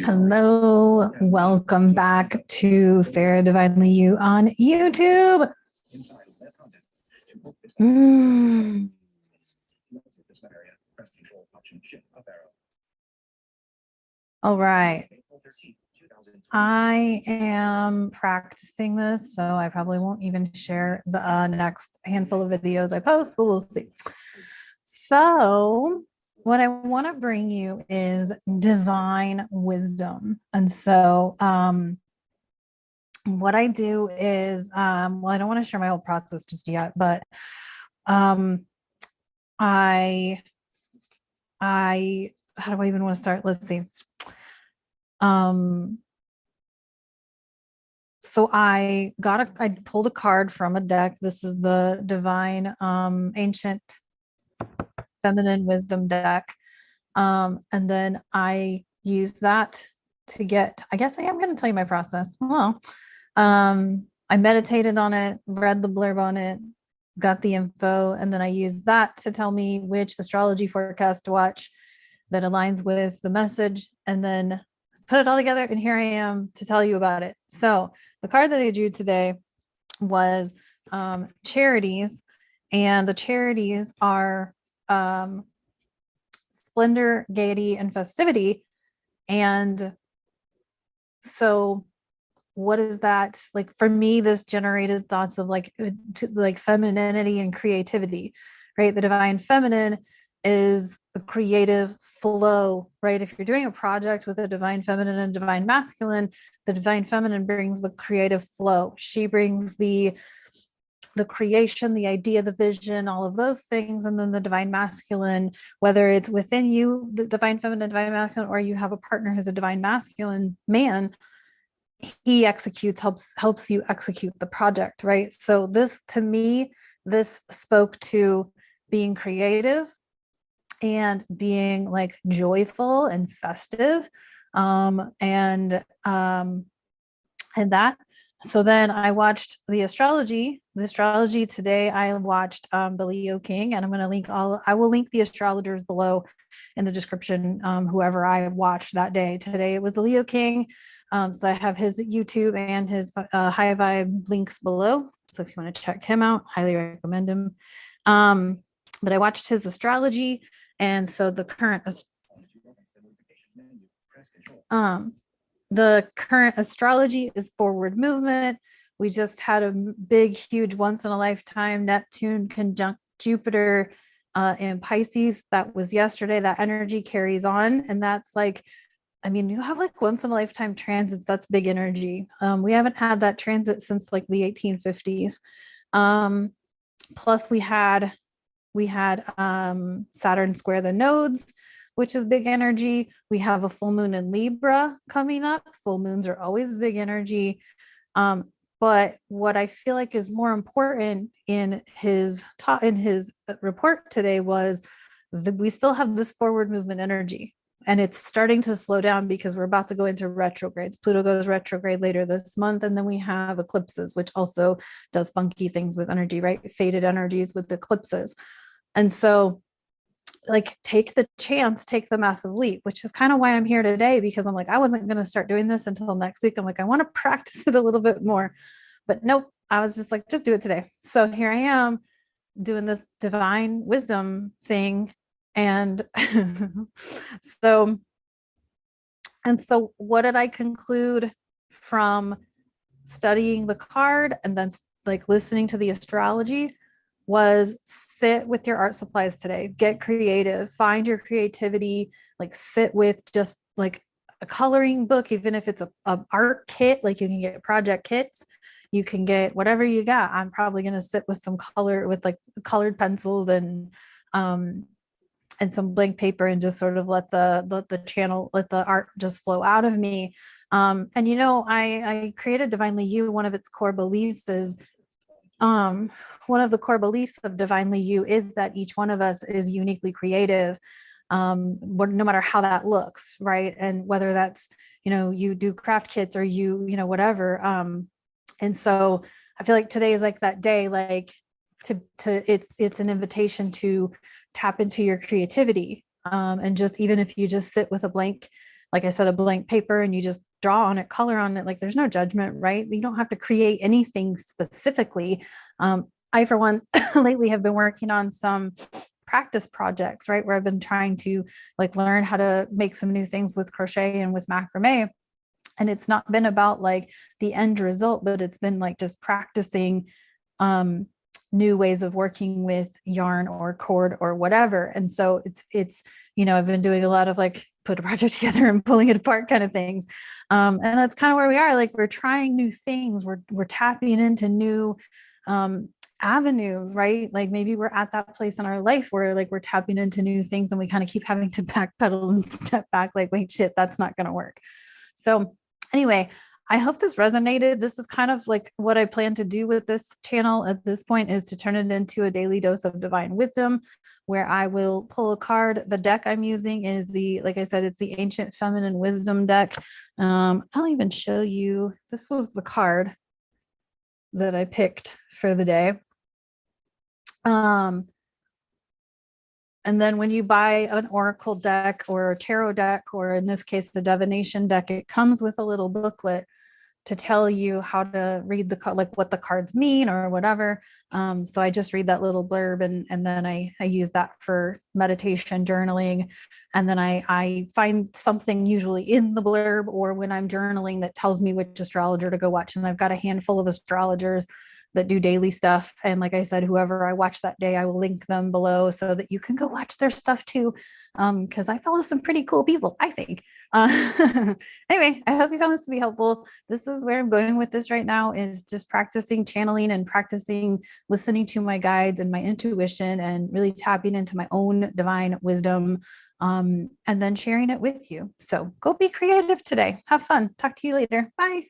Hello, welcome back to Saradivinelyyou on YouTube. All right. I am practicing this, so I probably won't even share the next handful of videos I post, but we'll see. So what I want to bring you is divine wisdom. And so what I do is, well, I don't want to share my whole process just yet, but how do I even want to start? Let's see. So I pulled a card from a deck. This is the Divine Ancient Feminine Wisdom deck. And then I used that to get, I guess I am going to tell you my process. Well, I meditated on it, read the blurb on it, got the info, and then I used that to tell me which astrology forecast to watch that aligns with the message, and then put it all together, and here I am to tell you about it. So the card that I drew today was charities, and the charities are splendor, gaiety, and festivity. And so what is that? Like, for me, this generated thoughts of like femininity and creativity, right? The divine feminine is the creative flow, right? If you're doing a project with a divine feminine and divine masculine, the divine feminine brings the creative flow. She brings the creation, the idea, the vision, all of those things. And then the divine masculine, whether it's within you, the divine feminine, divine masculine, or you have a partner who's a divine masculine man, he executes, helps you execute the project, right? So this, to me, this spoke to being creative and being like joyful and festive, and that. So then I watched the astrology today. I watched the Leo King, and I'm going to link I will link the astrologers below in the description, whoever I watched that day. Today it was the Leo King. So I have his YouTube and his High Vibe links below. So if you want to check him out, highly recommend him. But I watched his astrology, and so the current astrology is forward movement. We just had a big, huge, once in a lifetime Neptune conjunct Jupiter in Pisces. That was yesterday. That energy carries on, and that's like, I mean, you have like once in a lifetime transits. That's big energy. We haven't had that transit since like the 1850s. Plus we had Saturn square the nodes, which is big energy. We have a full moon in Libra coming up. Full moons are always big energy. But what I feel like is more important in his report today was that we still have this forward movement energy, and it's starting to slow down because we're about to go into retrogrades. Pluto goes retrograde later this month, and then we have eclipses, which also does funky things with energy, right? Faded energies with eclipses. And so like, take the chance, take the massive leap, which is kind of why I'm here today, because I'm like, I wasn't going to start doing this until next week. I'm like, I want to practice it a little bit more, but nope. I was just like, just do it today. So here I am doing this divine wisdom thing. And so what did I conclude from studying the card and then like listening to the astrology? Was sit with your art supplies today, get creative, find your creativity, like sit with just like a coloring book, even if it's a art kit, like you can get project kits, you can get whatever you got. I'm probably going to sit with some color, with like colored pencils and some blank paper, and just sort of let the art just flow out of me. And you know, I created Divinely-You. One of its core beliefs is one of the core beliefs of Divinely-You is that each one of us is uniquely creative, no matter how that looks, right? And whether that's, you know, you do craft kits or you know, whatever. And so I feel like today is like that day, like it's an invitation to tap into your creativity, And just even if you just sit with a blank, like I said, a blank paper, and you just draw on it, color on it, like there's no judgment, right? You don't have to create anything specifically. I, for one, lately have been working on some practice projects, right? Where I've been trying to like learn how to make some new things with crochet and with macrame. And it's not been about like the end result, but it's been like just practicing um new ways of working with yarn or cord or whatever. And so it's I've been doing a lot of like put a project together and pulling it apart kind of things. And that's kind of where we are. Like we're trying new things, we're tapping into new um avenues, right? Like maybe we're at that place in our life where like we're tapping into new things and we kind of keep having to backpedal and step back, like, wait, shit, that's not going to work. So anyway, I hope this resonated. This is kind of like what I plan to do with this channel at this point, is to turn it into a daily dose of divine wisdom, where I will pull a card. The deck I'm using is like I said, it's the Ancient Feminine Wisdom deck. I'll even show you, this was the card that I picked for the day. And then when you buy an oracle deck or a tarot deck, or in this case, the divination deck, it comes with a little booklet to tell you how to read the card, like what the cards mean or whatever. So I just read that little blurb, and then I use that for meditation, journaling. And then I find something usually in the blurb or when I'm journaling that tells me which astrologer to go watch. And I've got a handful of astrologers that do daily stuff. And like I said, whoever I watch that day, I will link them below so that you can go watch their stuff too. Because I follow some pretty cool people, I think. Anyway, I hope you found this to be helpful. This is where I'm going with this right now, is just practicing channeling and practicing listening to my guides and my intuition and really tapping into my own divine wisdom, and then sharing it with you. So go be creative today. Have fun. Talk to you later. Bye.